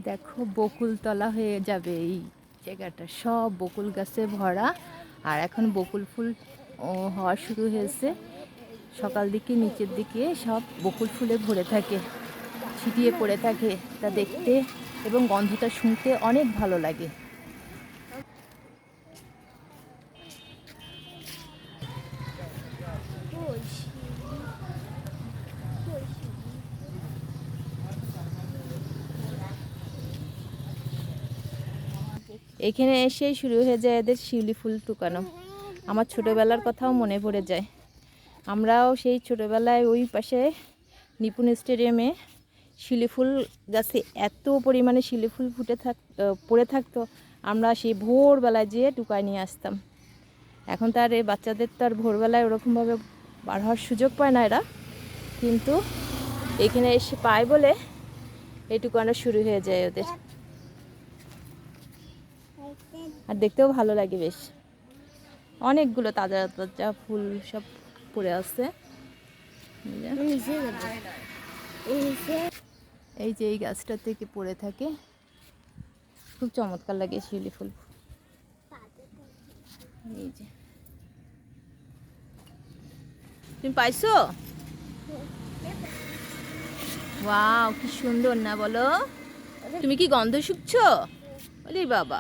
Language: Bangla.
দেখো বকুলতলা হয়ে যাবে এই জায়গাটা, সব বকুল গাছে ভরা। আর এখন বকুল ফুল হওয়া শুরু হয়েছে। সকাল দিকে নিচের দিকে সব বকুল ফুলে ভরে থাকে, ছিটিয়ে পড়ে থাকে। তা দেখতে এবং গন্ধটা শুনতে অনেক ভালো লাগে। এখানে এসেই শুরু হয়ে যায় এদের শিউলি ফুল টুকানো। আমার ছোটোবেলার কথাও মনে পড়ে যায়। আমরাও সেই ছোটোবেলায় ওই পাশে নিপুণ স্টেডিয়ামে শিউলি ফুল গাছে এত পরিমাণে শিউলি ফুল পড়ে থাকতো, আমরা সেই ভোরবেলায় যেয়ে টুকায় নিয়ে আসতাম। এখন তো আর এই বাচ্চাদের তো আর ভোরবেলায় ওরকমভাবে বার হওয়ার সুযোগ পায় না এরা, কিন্তু এখানে এসে পায় বলে এই টুকানো শুরু হয়ে যায় ওদের। আর দেখতেও ভালো লাগে বেশ। অনেকগুলো তাজা তাজা ফুল সব পড়ে আছে। এই যে এই গাছটা থেকে পড়ে থাকে, খুব চমৎকার লাগে শিউলি ফুল। এই যে তুমি পাইছো? ওয়াও, কি সুন্দর না বলো? তুমি কি গন্ধ শুকছো? বলি বাবা,